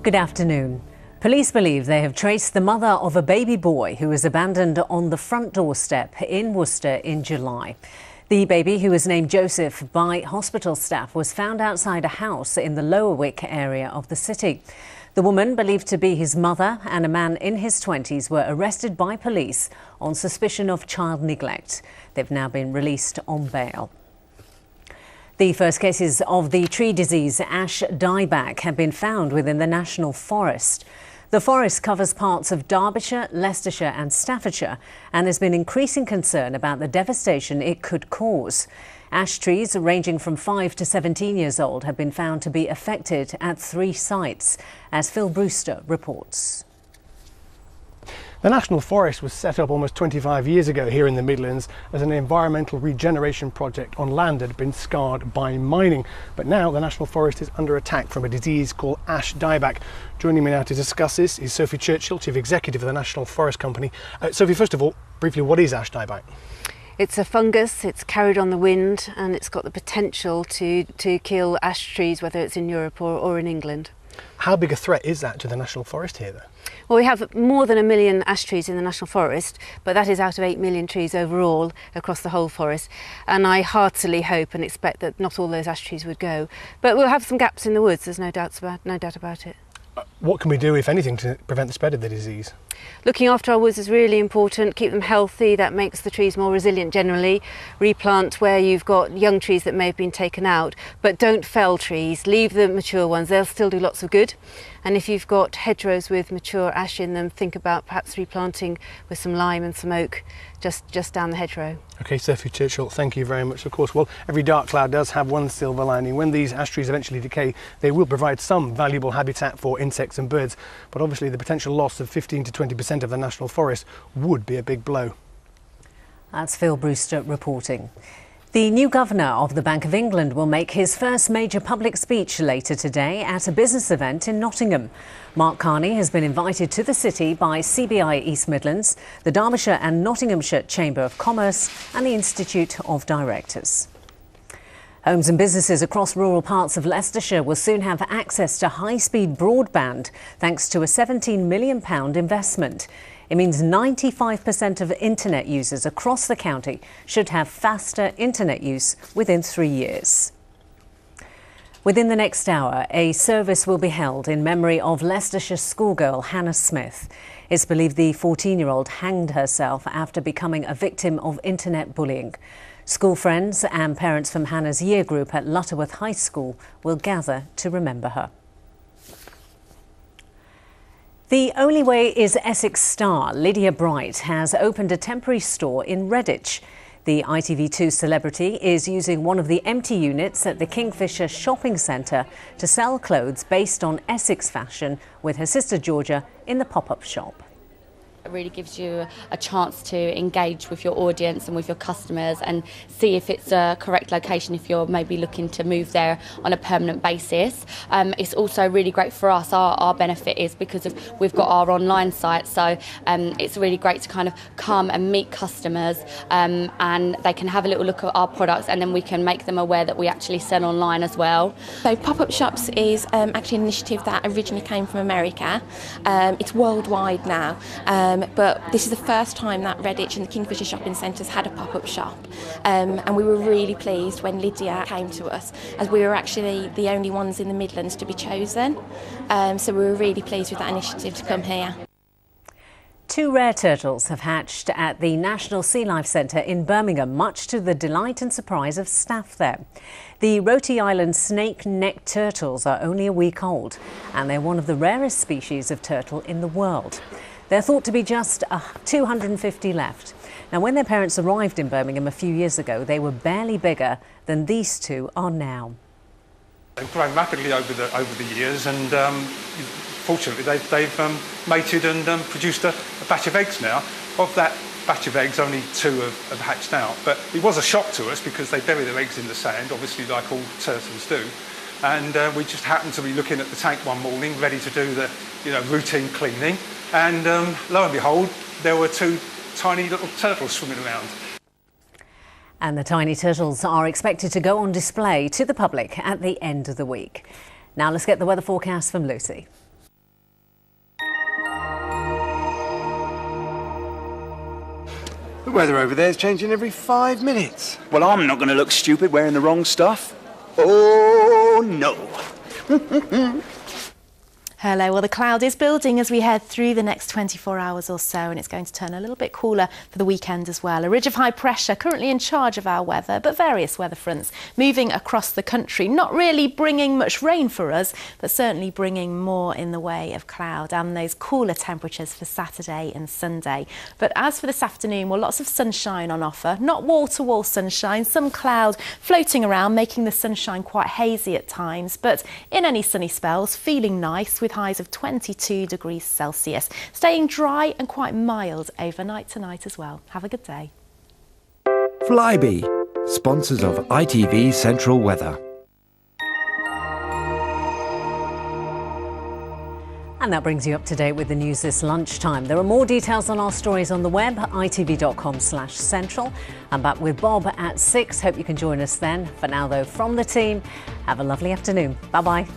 Good afternoon. Police believe they have traced the mother of a baby boy who was abandoned on the front doorstep in Worcester in July. The baby, who was named Joseph by hospital staff, was found outside a house in the Lower Wick area of the city. The woman, believed to be his mother, and a man in his 20s were arrested by police on suspicion of child neglect. They've now been released on bail. The first cases of the tree disease ash dieback have been found within the National Forest. The forest covers parts of Derbyshire, Leicestershire and Staffordshire, and there's been increasing concern about the devastation it could cause. Ash trees ranging from 5 to 17 years old have been found to be affected at 3 sites, as Phil Brewster reports. The National Forest was set up almost 25 years ago here in the Midlands as an environmental regeneration project on land that had been scarred by mining. But now the National Forest is under attack from a disease called ash dieback. Joining me now to discuss this is Sophie Churchill, Chief Executive of the National Forest Company. Sophie, first of all, briefly, what is ash dieback? It's a fungus, it's carried on the wind, and it's got the potential to kill ash trees, whether it's in Europe or in England. How big a threat is that to the National Forest here, though? Well, we have more than 1 million ash trees in the National Forest, but that is out of 8 million trees overall across the whole forest. And I heartily hope and expect that not all those ash trees would go. But we'll have some gaps in the woods, there's no doubt about it. What can we do, if anything, to prevent the spread of the disease? Looking after our woods is really important. Keep them healthy, that makes the trees more resilient generally. Replant where you've got young trees that may have been taken out, but don't fell trees, leave the mature ones, they'll still do lots of good. And if you've got hedgerows with mature ash in them, think about perhaps replanting with some lime and some oak just down the hedgerow. OK, Sophie Churchill, thank you very much. Of course, well, every dark cloud does have one silver lining. When these ash trees eventually decay, they will provide some valuable habitat for insects and birds, but obviously the potential loss of 15 to 20% of the National Forest would be a big blow. That's Phil Brewster reporting. The new governor of the Bank of England will make his first major public speech later today at a business event in Nottingham. Mark Carney has been invited to the city by CBI East Midlands, the Derbyshire and Nottinghamshire Chamber of Commerce and the Institute of Directors. Homes and businesses across rural parts of Leicestershire will soon have access to high-speed broadband thanks to a £17 million investment. It means 95% of internet users across the county should have faster internet use within 3 years. Within the next hour, a service will be held in memory of Leicestershire schoolgirl Hannah Smith. It's believed the 14-year-old hanged herself after becoming a victim of internet bullying. School friends and parents from Hannah's year group at Lutterworth High School will gather to remember her. The Only Way is Essex star Lydia Bright has opened a temporary store in Redditch. The ITV2 celebrity is using one of the empty units at the Kingfisher shopping centre to sell clothes based on Essex fashion with her sister Georgia in the pop-up shop. It really gives you a chance to engage with your audience and with your customers and see if it's a correct location if you're maybe looking to move there on a permanent basis. It's also really great for us. Our benefit is because we've got our online site, so it's really great to kind of come and meet customers and they can have a little look at our products and then we can make them aware that we actually sell online as well. So pop-up shops is actually an initiative that originally came from America. It's worldwide now. But this is the first time that Redditch and the Kingfisher shopping centres had a pop-up shop, and we were really pleased when Lydia came to us, as we were actually the only ones in the Midlands to be chosen, so we were really pleased with that initiative to come here. 2 rare turtles have hatched at the National Sea Life Centre in Birmingham, much to the delight and surprise of staff there. The Roti Island snake-necked turtles are only a week old, and they're one of the rarest species of turtle in the world. They're thought to be just 250 left. Now, when their parents arrived in Birmingham a few years ago, they were barely bigger than these 2 are now. They've grown rapidly over the years, and fortunately they've mated and produced a batch of eggs now. Of that batch of eggs, only 2 have hatched out. But it was a shock to us because they bury their eggs in the sand, obviously like all turtles do. And we just happened to be looking at the tank one morning, ready to do the routine cleaning. And lo and behold, there were 2 tiny little turtles swimming around. And the tiny turtles are expected to go on display to the public at the end of the week. Now let's get the weather forecast from Lucy. The weather over there is changing every 5 minutes. Well, I'm not going to look stupid wearing the wrong stuff. Oh, no. Hello, well the cloud is building as we head through the next 24 hours or so, and it's going to turn a little bit cooler for the weekend as well. A ridge of high pressure currently in charge of our weather, but various weather fronts moving across the country, not really bringing much rain for us, but certainly bringing more in the way of cloud and those cooler temperatures for Saturday and Sunday. But as for this afternoon, well, lots of sunshine on offer, not wall-to-wall sunshine, some cloud floating around, making the sunshine quite hazy at times, but in any sunny spells, feeling nice with highs of 22 degrees Celsius. Staying dry and quite mild overnight tonight as well. Have a good day. Flybe, sponsors of ITV Central Weather. And that brings you up to date with the news this lunchtime. There are more details on our stories on the web, itv.com/central. I'm back with Bob at 6. Hope you can join us then. For now, though, from the team, have a lovely afternoon. Bye-bye.